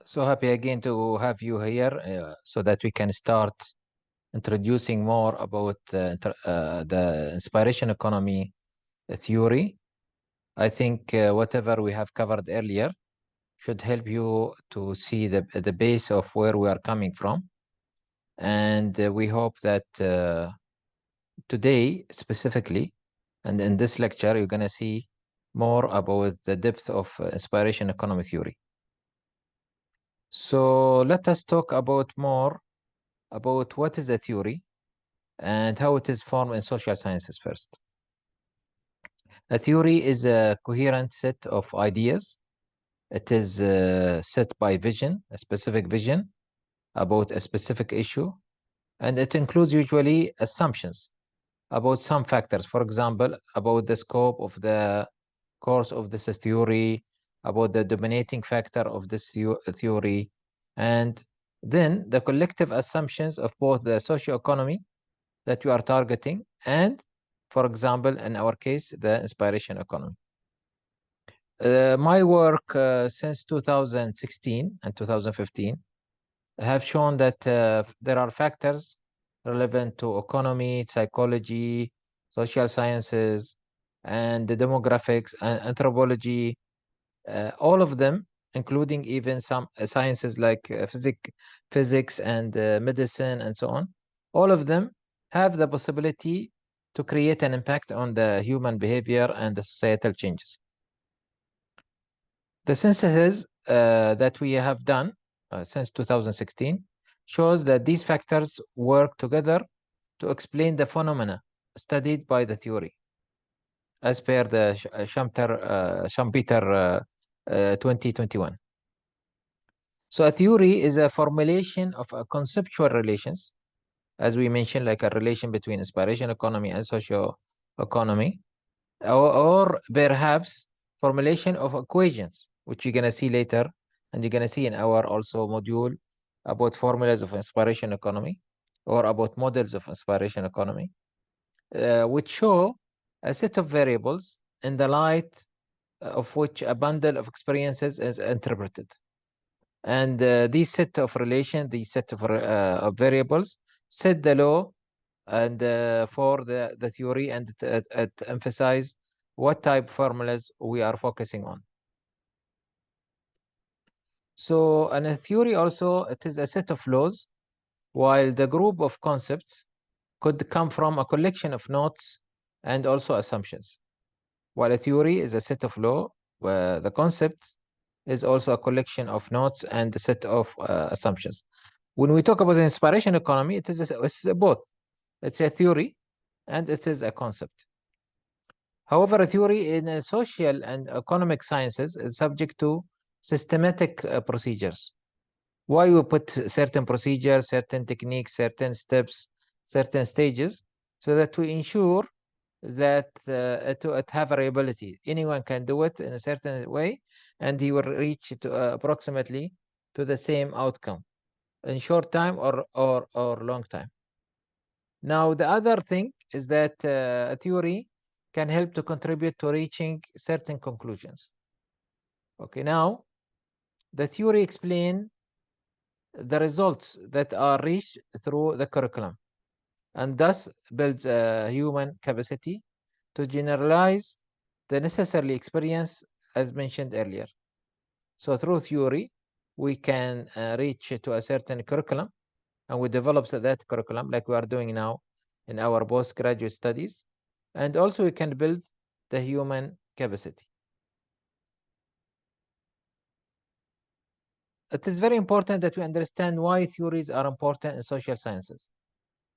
So happy again to have you here so that we can start introducing more about the inspiration economy theory. I think whatever we have covered earlier should help you to see the base of where we are coming from. And we hope that today specifically, and in this lecture, you're going to see more about the depth of inspiration economy theory. So let us talk about more about what is a theory and how it is formed in social sciences first. A theory is a coherent set of ideas. It is set by vision, a specific vision about a specific issue, and it includes usually assumptions about some factors. For example, about the scope of the course of this theory, about the dominating factor of this theory, and then the collective assumptions of both the socio-economy that you are targeting and, for example, in our case, the inspiration economy. My work since 2016 and 2015 have shown that there are factors relevant to economy, psychology, social sciences, and the demographics and anthropology, all of them, including even some sciences like physics and medicine and so on, all of them have the possibility to create an impact on the human behavior and the societal changes. The synthesis that we have done since 2016 shows that these factors work together to explain the phenomena studied by the theory, as per the Schumpeter 2021. So a theory is a formulation of a conceptual relations, as we mentioned, like a relation between inspiration economy and socio economy, or perhaps formulation of equations, which you're going to see later, and you're going to see in our also module about formulas of inspiration economy or about models of inspiration economy, which show a set of variables in the light of which a bundle of experiences is interpreted. And these set of relations, these set of variables set the law and for the theory, and it emphasize what type of formulas we are focusing on. So in a theory also, it is a set of laws, while the group of concepts could come from a collection of notes and also assumptions. While a theory is a set of law, where the concept is also a collection of notes and a set of assumptions. When we talk about the inspiration economy, it's both. It's a theory and it is a concept. However, a theory in social and economic sciences is subject to systematic procedures. Why we put certain procedures, certain techniques, certain steps, certain stages, so that we ensure that it have variability. Anyone can do it in a certain way, and he will reach to approximately to the same outcome in short time or long time. Now, the other thing is that a theory can help to contribute to reaching certain conclusions. Okay, now the theory explain the results that are reached through the curriculum, and thus builds a human capacity to generalize the necessary experience as mentioned earlier. So through theory, we can reach to a certain curriculum, and we develop that curriculum like we are doing now in our postgraduate studies. And also we can build the human capacity. It is very important that we understand why theories are important in social sciences,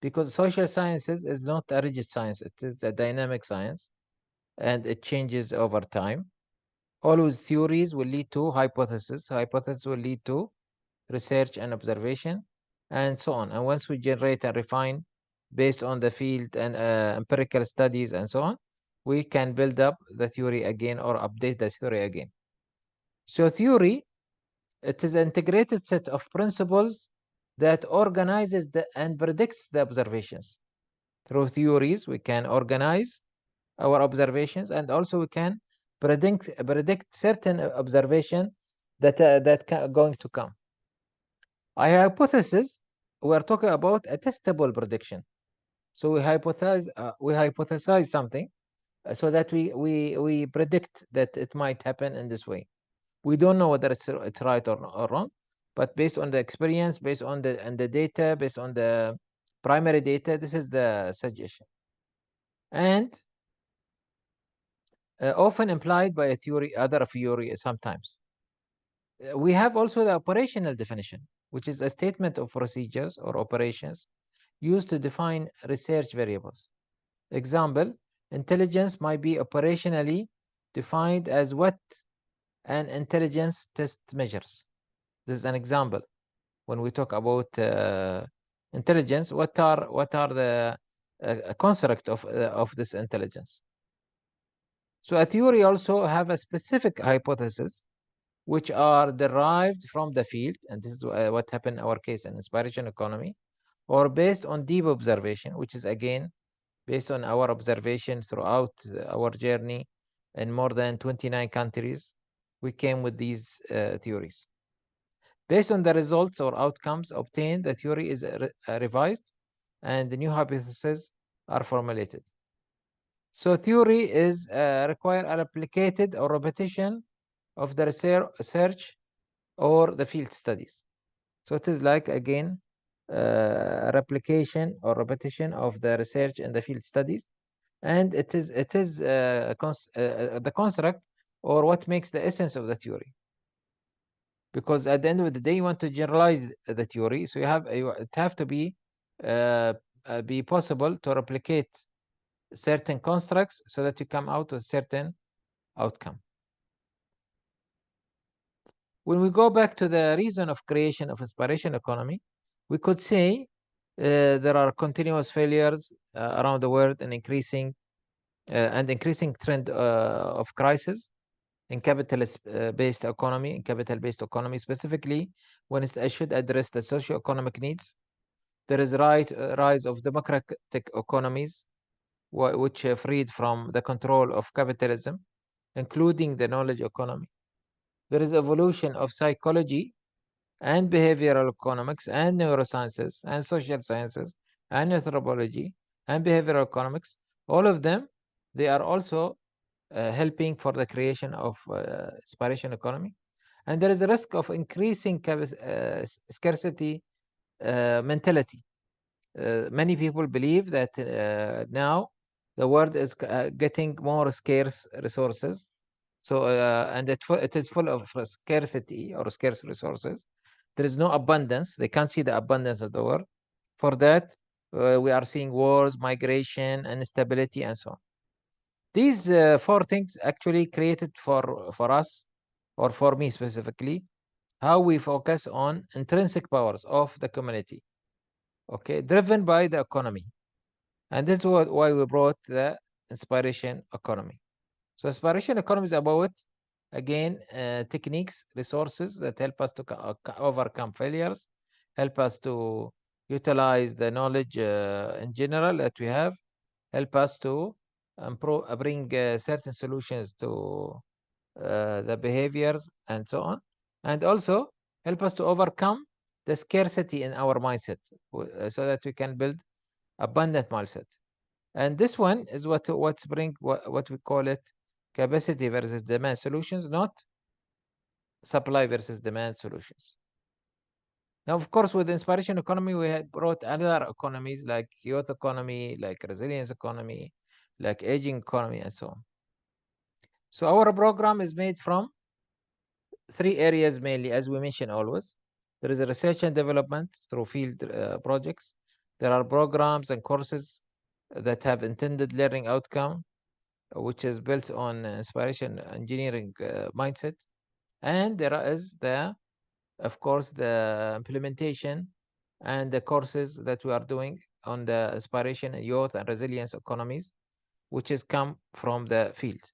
because social sciences is not a rigid science, it is a dynamic science, and it changes over time. Always theories will lead to hypothesis. Hypothesis will lead to research and observation, and so on. And once we generate and refine based on the field and empirical studies and so on, we can build up the theory again or update the theory again. So theory, it is an integrated set of principles that organizes and predicts the observations. Through theories, we can organize our observations, and also we can predict certain observation that going to come. A hypothesis, we are talking about a testable prediction. So we hypothesize something so that we predict that it might happen in this way. We don't know whether it's right or wrong, but based on the experience, based on the data, based on the primary data, this is the suggestion. And often implied by a theory, other theory sometimes. We have also the operational definition, which is a statement of procedures or operations used to define research variables. Example, intelligence might be operationally defined as what an intelligence test measures. This is an example. When we talk about intelligence, what are the construct of this intelligence? So a theory also have a specific hypothesis which are derived from the field, and this is what happened in our case in inspiration economy, or based on deep observation, which is again based on our observation throughout our journey in more than 29 countries. We came with these theories. Based on the results or outcomes obtained, the theory is revised and the new hypotheses are formulated. So theory is require a replicated or repetition of the research or the field studies. So it is like, again, replication or repetition of the research and the field studies. And it is the construct or what makes the essence of the theory. Because at the end of the day, you want to generalize the theory. So it have to be possible to replicate certain constructs so that you come out with certain outcome. When we go back to the reason of creation of inspiration economy, we could say there are continuous failures around the world and increasing trend of crisis in capitalist-based economy, in capital-based economy, specifically when it should address the socio-economic needs. There is rise of democratic economies, which are freed from the control of capitalism, including the knowledge economy. There is evolution of psychology and behavioral economics and neurosciences and social sciences and anthropology and behavioral economics. All of them, they are also helping for the creation of inspiration economy. And there is a risk of increasing scarcity mentality. Many people believe that now the world is getting more scarce resources. So, and it is full of scarcity or scarce resources. There is no abundance. They can't see the abundance of the world. For that, we are seeing wars, migration, instability, and so on. These four things actually created for us, or for me specifically, how we focus on intrinsic powers of the community, okay, driven by the economy. And this is why we brought the inspiration economy. So inspiration economy is about, again, techniques, resources that help us to overcome failures, help us to utilize the knowledge in general that we have, help us to bring certain solutions to the behaviors and so on, and also help us to overcome the scarcity in our mindset so that we can build abundant mindset. And this one is what's bring what we call it capacity versus demand solutions, not supply versus demand solutions. Now, of course, with the inspiration economy, we had brought other economies like youth economy, like resilience economy, like aging economy, and so on. So our program is made from three areas mainly, as we mentioned always. There is a research and development through field projects. There are programs and courses that have intended learning outcome, which is built on inspiration engineering mindset. And there is of course, the implementation and the courses that we are doing on the inspiration, youth, and resilience economies, which has come from the field.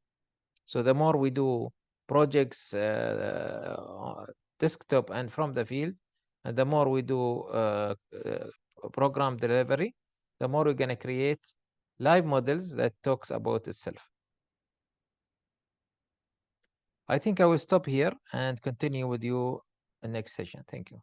So the more we do projects desktop and from the field, and the more we do program delivery, the more we're going to create live models that talks about itself. I think I will stop here and continue with you in next session. Thank you.